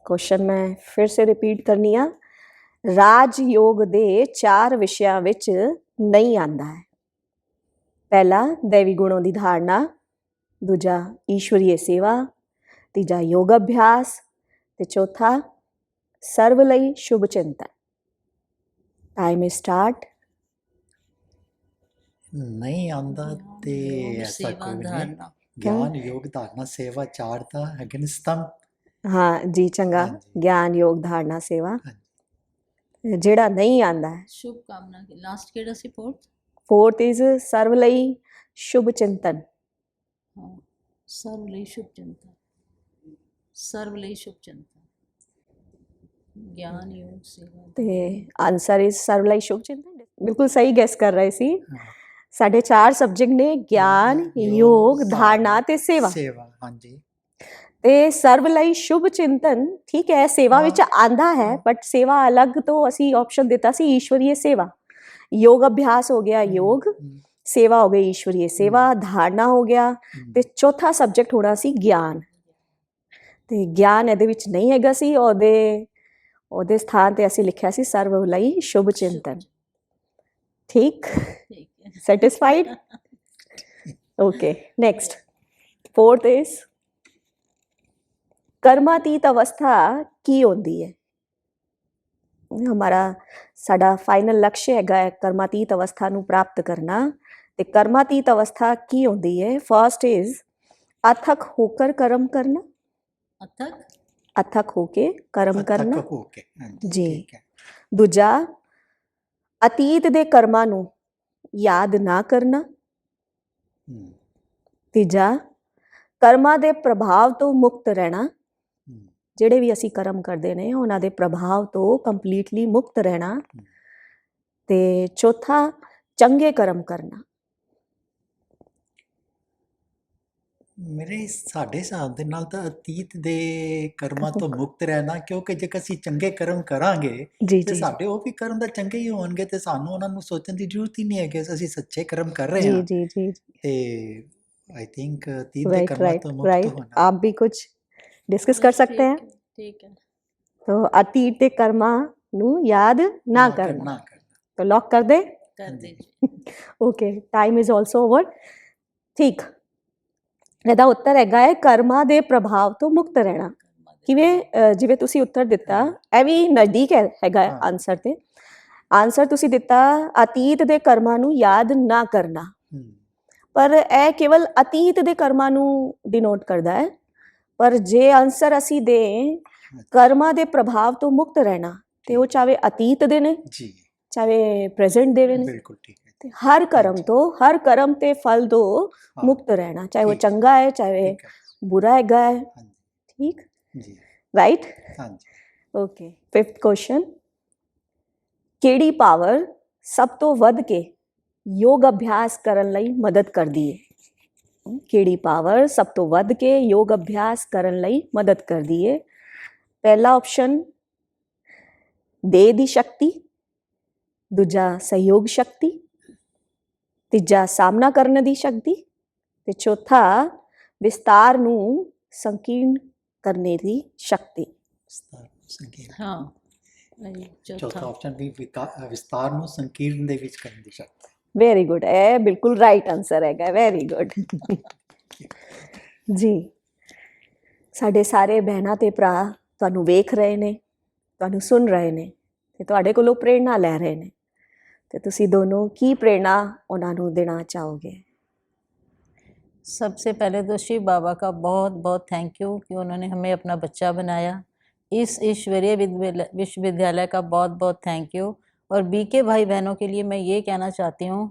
Speaker 2: क्वेश्चन मैं फिर से रिपीट करनी आ, राजयोग दे 4 विषयां विच नहीं आता है। पहला दैवी गुणों की धारणा, दूजा ईश्वरीय सेवा, तीजा योग अभ्यास ते चौथा सर्व लई शुभ चिंतन। Time start.
Speaker 4: नहीं आंदा ते ऐसा
Speaker 3: ਸੇਵਾ
Speaker 4: कोई नहीं।
Speaker 3: ਧਾਰਨਾ।
Speaker 4: ज्ञान योग धारणा सेवा 4 ਤਾਂ ਹੈਗੇ ਨੇ स्तंभ।
Speaker 2: हाँ जी चंगा।
Speaker 4: ਹਾਂਜੀ।
Speaker 2: ज्ञान योग धारणा सेवा
Speaker 4: ਹਾਂਜੀ।
Speaker 2: ਜਿਹੜਾ ਨਹੀਂ ਆਂਦਾ ਹੈ।
Speaker 3: ਸ਼ੁਭ ਕਾਮਨਾ। ਲਾਸਟ ਕਿਹੜਾ ਸੀ?
Speaker 2: फोर्थ इज सर्व लई शुभ चिंतन।
Speaker 3: ਹਾਂ, ਸਰਵ ਲਈ ਸ਼ੁਭ ਚਿੰਤਨ। ਸਰਵ ਲਈ ਸ਼ੁਭ ਚਿੰਤਨ, ਗਿਆਨ ਯੋਗ ਸੇਵਾ।
Speaker 2: ਤੇ ਆਨਸਰ ਇਜ਼ ਸਰਵ ਲਈ ਸ਼ੁਭ ਚਿੰਤਨ। ਬਿਲਕੁਲ ਸਹੀ ਗੈਸ ਕਰ ਰਹੇ ਸੀ।
Speaker 4: ਹਾਂ।
Speaker 2: ਸਾਡੇ 4 ਸਬਜੈਕਟ ਨੇ, ਗਿਆਨ, ਯੋਗ, ਧਾਰਨਾ ਤੇ ਸੇਵਾ।
Speaker 4: ਸੇਵਾ, ਹਾਂਜੀ।
Speaker 2: ਤੇ ਸਰਵ ਲਈ ਸ਼ੁਭ ਚਿੰਤਨ ਠੀਕ ਹੈ, ਸੇਵਾ ਵਿੱਚ ਆਂਦਾ ਹੈ, ਬਟ ਸੇਵਾ ਅਲੱਗ ਤੋਂ ਅਸੀਂ ਆਪਸ਼ਨ ਦਿੱਤਾ ਸੀ ਈਸ਼ਵਰੀय ਸੇਵਾ। योग अभ्यास हो गया योग, सेवा हो गई ईश्वरीय सेवा, धारणा हो गया ਤੇ ਚੌਥਾ ਸਬਜੈਕਟ ਹੋਣਾ ਸੀ ਗਿਆਨ। ਤੇ ਗਿਆਨ ਇਹਦੇ ਵਿੱਚ ਨਹੀਂ ਹੈਗਾ ਸੀ, ਉਹਦੇ ਸਥਾਨ ਤੇ ਅਸੀਂ ਲਿਖਿਆ ਸੀ ਸਰਵ ਲਈ ਸ਼ੁਭ ਚਿੰਤਨ। ਠੀਕ,
Speaker 3: ਠੀਕ ਹੈ।
Speaker 2: Satisfied? Okay, next 4th is कर्मातीत अवस्था की होती है? हमारा साडा फाइनल लक्ष्य हैगा है कर्मातीत अवस्था ਨੂੰ ਪ੍ਰਾਪਤ ਕਰਨਾ। ਤੇ कर्मातीत अवस्था ਕੀ ਹੁੰਦੀ ਹੈ? फर्स्ट इज अथक होकर कर्म करना। अथक होके कर्म करना
Speaker 4: ਹੋ ਕੇ, ਹਾਂਜੀ,
Speaker 2: ਜੀ।
Speaker 4: ਠੀਕ ਹੈ।
Speaker 2: ਦੂਜਾ ਅਤੀਤ ਦੇ ਕਰਮਾਂ ਨੂੰ ਯਾਦ ਨਾ ਕਰਨਾ।
Speaker 4: ਹਮ,
Speaker 2: ਤੀਜਾ ਕਰਮਾਂ ਦੇ ਪ੍ਰਭਾਵ ਤੋਂ ਮੁਕਤ ਰਹਿਣਾ।
Speaker 4: ਹਮ,
Speaker 2: ਜਿਹੜੇ ਵੀ ਅਸੀਂ ਕਰਮ ਕਰਦੇ ਨੇ ਉਹਨਾਂ ਦੇ ਪ੍ਰਭਾਵ ਤੋਂ ਕੰਪਲੀਟਲੀ ਮੁਕਤ ਰਹਿਣਾ। ਤੇ ਚੌਥਾ ਚੰਗੇ ਕਰਮ ਕਰਨਾ।
Speaker 4: ਸਾਡੇ ਹਿਸਾਬ ਦੇ ਨਾਲ ਤਾਂ ਅਤੀਤ ਦੇ ਕਰਮਾਂ ਤੋਂ ਮੁਕਤ ਰਹਿਣਾ, ਕਿਉਂਕਿ ਜੇਕਰ ਅਸੀਂ ਚੰਗੇ ਕਰਮ ਕਰਾਂਗੇ
Speaker 2: ਜੀ
Speaker 4: ਤੇ
Speaker 2: ਜੀ
Speaker 4: ਸਾਡੇ ਉਹ ਵੀ ਕਰਮ ਤਾਂ ਚੰਗੇ ਹੀ ਹੋਣਗੇ ਤੇ ਸਾਨੂੰ ਉਹਨਾਂ ਨੂੰ ਸੋਚਣ ਦੀ ਜ਼ਰੂਰਤ ਹੀ ਨਹੀਂ ਹੈ ਕਿ ਅਸੀਂ ਸੱਚੇ ਕਰਮ ਕਰ ਰਹੇ
Speaker 2: जी
Speaker 4: ਹਾਂ।
Speaker 2: जी जी
Speaker 4: ਤੇ आई थिंक अतीत ਦੇ
Speaker 2: राइट
Speaker 4: ਕਰਮਾਂ
Speaker 2: राइट
Speaker 4: ਤੋਂ ਮੁਕਤ
Speaker 2: राइट।
Speaker 4: ਹੋਣਾ।
Speaker 2: आप भी कुछ डिस्कस कर सकते हैं?
Speaker 3: ਠੀਕ ਹੈ।
Speaker 2: तो अतीत के कर्मा ਨੂੰ याद ना करना।
Speaker 4: ਨਾ ਕਰਨਾ।
Speaker 2: तो लॉक कर दे।
Speaker 3: ਕਰ ਦੇ।
Speaker 2: Okay, time is also over. ठीक, ਇਹਦਾ ਉੱਤਰ ਹੈਗਾ ਹੈ ਕਰਮਾਂ ਦੇ ਪ੍ਰਭਾਵ ਤੋਂ ਮੁਕਤ ਰਹਿਣਾ। ਕਿਵੇਂ? ਜਿਵੇਂ ਤੁਸੀਂ ਉੱਤਰ ਦਿੱਤਾ, ਇਹ ਵੀ ਨਜ਼ਦੀਕ ਹੈਗਾ
Speaker 4: ਹਾਂ।
Speaker 2: ਆਨਸਰ ਤੇ। ਆਨਸਰ ਤੁਸੀਂ ਦਿੱਤਾ ਅਤੀਤ ਦੇ ਕਰਮਾਂ ਨੂੰ ਯਾਦ ਨਾ ਕਰਨਾ,
Speaker 4: ਹਮ,
Speaker 2: ਪਰ ਇਹ ਕੇਵਲ ਅਤੀਤ ਦੇ ਕਰਮਾਂ ਨੂੰ ਡਿਨੋਟ ਕਰਦਾ ਹੈ। ਪਰ ਜੇ ਆਨਸਰ ਅਸੀਂ ਦੇ ਕਰਮਾਂ ਦੇ ਪ੍ਰਭਾਵ ਤੋਂ ਮੁਕਤ ਰਹਿਣਾ, ਤੇ ਉਹ ਚਾਹੇ ਅਤੀਤ ਦੇ ਨੇ
Speaker 4: ਜੀ,
Speaker 2: ਚਾਹੇ ਪ੍ਰੈਜ਼ੈਂਟ ਦੇ ਨੇ,
Speaker 4: ਬਿਲਕੁਲ ਠੀਕ ਹੈ।
Speaker 2: ਤੇ ਹਰ ਕਰਮ ਤੋਂ, ਹਰ ਕਰਮ ਤੇ ਫਲ ਤੋਂ
Speaker 4: ਹਾਂ,
Speaker 2: ਮੁਕਤ ਰਹਿਣਾ, ਚਾਹੇ ਉਹ
Speaker 4: ਠੀਕ।
Speaker 2: ਚੰਗਾ ਹੈ ਚਾਹੇ
Speaker 4: ਠੀਕ ਹੈ।
Speaker 2: ਬੁਰਾ ਹੈਗਾ ਹੈ।
Speaker 4: ਹਾਂਜੀ,
Speaker 2: ਠੀਕ,
Speaker 4: ਜੀ,
Speaker 2: ਰਾਈਟ।
Speaker 4: ਹਾਂਜੀ।
Speaker 2: ਓਕੇ, 5th ਕੁਐਸਚਨ, ਕਿਹੜੀ ਪਾਵਰ ਸਭ ਤੋਂ ਵੱਧ ਕੇ ਯੋਗ ਅਭਿਆਸ ਕਰਨ ਲਈ ਮਦਦ ਕਰਦੀ ਹੈ? ਕਿਹੜੀ ਪਾਵਰ ਸਭ ਤੋਂ ਵੱਧ ਕੇ ਯੋਗ ਅਭਿਆਸ ਕਰਨ ਲਈ ਮਦਦ ਕਰਦੀ ਹੈ? ਪਹਿਲਾ ਆਪਸ਼ਨ ਦੇਹ ਦੀ ਸ਼ਕਤੀ, ਦੂਜਾ ਸਹਿਯੋਗ ਸ਼ਕਤੀ, ਤੀਜਾ ਸਾਹਮਣਾ ਕਰਨ ਦੀ ਸ਼ਕਤੀ, ਤੇ ਚੌਥਾ ਵਿਸਤਾਰ ਨੂੰ ਸੰਕੀਰਣ ਕਰਨੇ ਦੀ ਸ਼ਕਤੀ।
Speaker 4: ਵਿਸਤਾਰ ਨੂੰ ਸੰਕੀਰਣ।
Speaker 3: ਹਾਂ, ਇਹ
Speaker 4: ਚੌਥਾ
Speaker 3: ਚੌਥਾ।
Speaker 4: ਆਪਸ਼ਨ ਵੀ ਵਿਸਤਾਰ ਨੂੰ ਸੰਕੀਰਣ ਦੇ ਵਿੱਚ ਕਰਨ ਦੀ ਸ਼ਕਤੀ।
Speaker 2: ਵੈਰੀ ਗੁੱਡ, ਇਹ ਬਿਲਕੁਲ ਰਾਈਟ ਆਨਸਰ ਹੈਗਾ। Very good. ਜੀ ਸਾਡੇ ਸਾਰੇ ਭੈਣਾਂ ਤੇ ਭਰਾ ਤੁਹਾਨੂੰ ਵੇਖ ਰਹੇ ਨੇ, ਤੁਹਾਨੂੰ ਸੁਣ ਰਹੇ ਨੇ ਤੇ ਤੁਹਾਡੇ ਕੋਲੋਂ ਪ੍ਰੇਰਣਾ ਲੈ ਰਹੇ ਨੇ ਤੇ ਤੁਸੀਂ ਦੋਨੋਂ ਕੀ ਪ੍ਰੇਰਣਾ ਉਹਨਾਂ ਨੂੰ ਦੇਣਾ चाहोगे?
Speaker 3: सबसे पहले तो शिव बाबा का बहुत बहुत थैंक यू कि उन्होंने हमें अपना बच्चा बनाया। इस ईश्वरीय विश्वविद्यालय का बहुत बहुत थैंक यू। और बीके भाई बहनों के लिए मैं ये कहना चाहती हूँ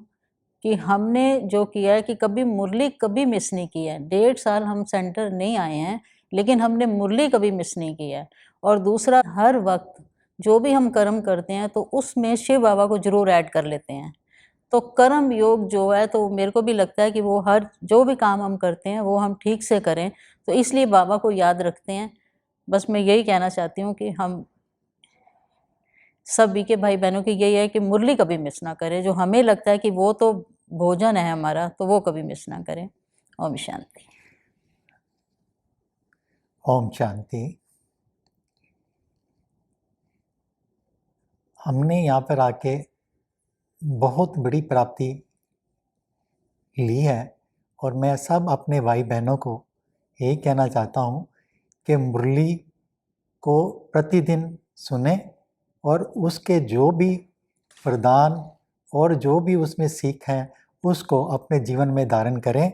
Speaker 3: कि हमने जो किया है कि कभी मुरली कभी मिस नहीं की है। 1.5 साल हम सेंटर नहीं आए हैं लेकिन हमने मुरली कभी मिस नहीं की है। और दूसरा, हर वक्त जो भी हम कर्म करते हैं तो उसमें शिव बाबा को ज़रूर ऐड कर लेते हैं। तो कर्म योग जो है तो मेरे को भी लगता है कि वो हर जो भी काम हम करते हैं वो हम ठीक से करें, तो इसलिए बाबा को याद रखते हैं। बस मैं यही कहना चाहती हूँ कि हम सब बीके भाई बहनों की यही है कि मुरली कभी मिस ना करें। जो हमें लगता है कि वो तो भोजन है हमारा, तो वो कभी मिस ना करें। ओम शांति।
Speaker 4: ओम शांति। हमने यहाँ पर आके बहुत बड़ी प्राप्ति ली है और मैं सब अपने भाई बहनों को यही कहना चाहता हूँ कि मुरली को प्रतिदिन सुने और उसके जो भी वरदान और जो भी उसमें सीख हैं उसको अपने जीवन में धारण करें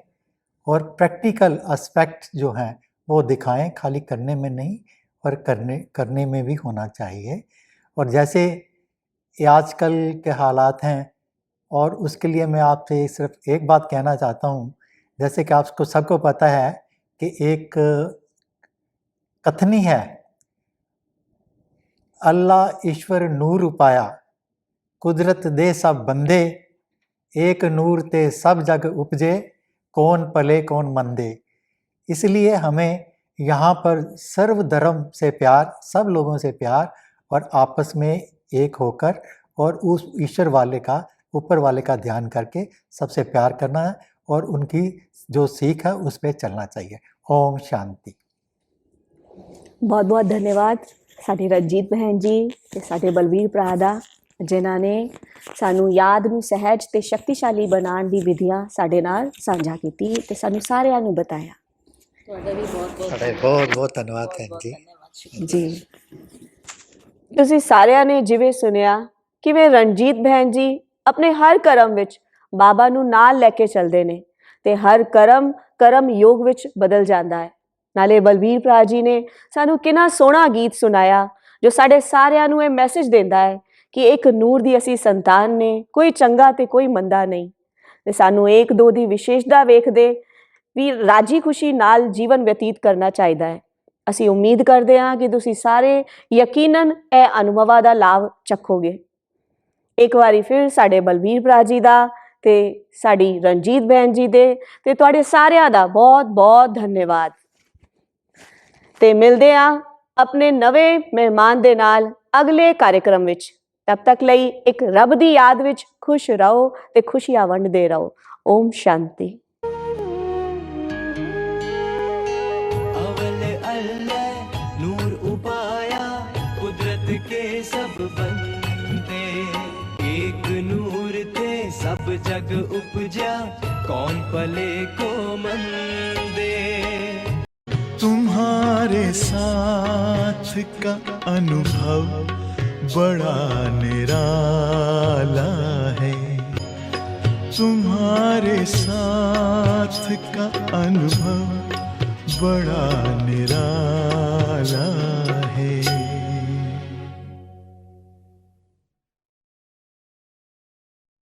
Speaker 4: और प्रैक्टिकल एस्पेक्ट जो हैं वो दिखाएं, खाली करने में नहीं और करने में भी होना चाहिए। और जैसे ये आजकल के हालात हैं और उसके लिए मैं आपसे सिर्फ एक बात कहना चाहता हूँ। जैसे कि आपको सबको पता है कि एक कथनी है, अल्लाह ईश्वर नूर उपाया, कुदरत दे सब बंदे, एक नूर ते सब जग उपजे, कौन पले कौन मंदे। इसलिए हमें यहाँ पर सर्व धर्म से प्यार, सब लोगों से प्यार और आपस में एक होकर और उस ईश्वर वाले का, ऊपर वाले का ध्यान करके सबसे प्यार करना है और उनकी जो सीख है उस पर चलना चाहिए। ओम शांति।
Speaker 2: बहुत बहुत धन्यवाद साडी रंजीत बहन जी ते साडे बलवीर भरा दा, जिन्हां ने सानू याद नू सहज ते शक्तिशाली बनाउण दी विधियां साडे नाल साझा कीती ते सानू सारिਆਂ ਨੂੰ बताया।
Speaker 3: ਤੁਹਾਡਾ ਵੀ ਬਹੁਤ
Speaker 4: बहुत बहुत धन्यवाद बहन जी।
Speaker 2: ਜੀ ਤੁਸੀਂ ਸਾਰਿਆਂ ਨੇ ਜਿਵੇਂ ਸੁਣਿਆ ਕਿਵੇਂ ਰਣਜੀਤ ਬਹਿਨ ਜੀ ਆਪਣੇ ਹਰ ਕਰਮ ਵਿੱਚ ਬਾਬਾ ਨੂੰ ਨਾਲ ਲੈ ਕੇ ਚੱਲਦੇ ਨੇ ਤੇ ਹਰ ਕਰਮ ਯੋਗ ਵਿੱਚ ਬਦਲ ਜਾਂਦਾ ਹੈ। ਨਾਲੇ ਬਲਵੀਰ ਭਰਾ ਜੀ ਨੇ ਸਾਨੂੰ ਕਿੰਨਾ ਸੋਹਣਾ ਗੀਤ ਸੁਣਾਇਆ ਜੋ ਸਾਡੇ ਸਾਰਿਆਂ ਨੂੰ ਇਹ ਮੈਸੇਜ ਦਿੰਦਾ ਹੈ ਕਿ ਇੱਕ ਨੂਰ ਦੀ ਅਸੀਂ ਸੰਤਾਨ ਨੇ, ਕੋਈ ਚੰਗਾ ਤੇ ਕੋਈ ਮੰਦਾ ਨਹੀਂ ਤੇ ਸਾਨੂੰ ਇੱਕ ਦੋ ਦੀ ਵਿਸ਼ੇਸ਼ਤਾ ਵੇਖਦੇ ਵੀ ਰਾਜੀ ਖੁਸ਼ੀ ਨਾਲ ਜੀਵਨ ਬਤੀਤ ਕਰਨਾ ਚਾਹੀਦਾ ਹੈ। ਅਸੀਂ ਉਮੀਦ ਕਰਦੇ ਹਾਂ ਕਿ ਤੁਸੀਂ ਸਾਰੇ ਯਕੀਨਨ ਇਹ ਅਨੁਭਵਾਂ ਦਾ ਲਾਭ ਚੱਖੋਗੇ। ਇੱਕ ਵਾਰੀ ਫਿਰ ਸਾਡੇ ਬਲਵੀਰ ਭਰਾ ਜੀ ਦਾ ਤੇ ਸਾਡੀ ਰਣਜੀਤ ਬਹਿਨ ਜੀ ਦੇ ਤੇ ਤੁਹਾਡੇ ਸਾਰਿਆਂ ਦਾ ਬਹੁਤ ਬਹੁਤ ਧੰਨਵਾਦ ਤੇ ਮਿਲਦੇ ਹਾਂ ਆਪਣੇ ਨਵੇਂ ਮਹਿਮਾਨ ਦੇ ਨਾਲ ਅਗਲੇ ਕਾਰਜਕ੍ਰਮ ਵਿੱਚ। ਤਬ ਤੱਕ ਲਈ ਇੱਕ ਰੱਬ ਦੀ ਯਾਦ ਵਿੱਚ ਖੁਸ਼ ਰਹੋ ਤੇ ਖੁਸ਼ੀਆਂ ਵੰਡਦੇ ਰਹੋ। ਓਮ ਸ਼ਾਂਤੀ।
Speaker 1: के सब बंदे, एक नूर थे सब जग उपजा, कौन पले को मंदे। तुम्हारे साथ का अनुभव बड़ा निराला है, तुम्हारे साथ का अनुभव बड़ा निराला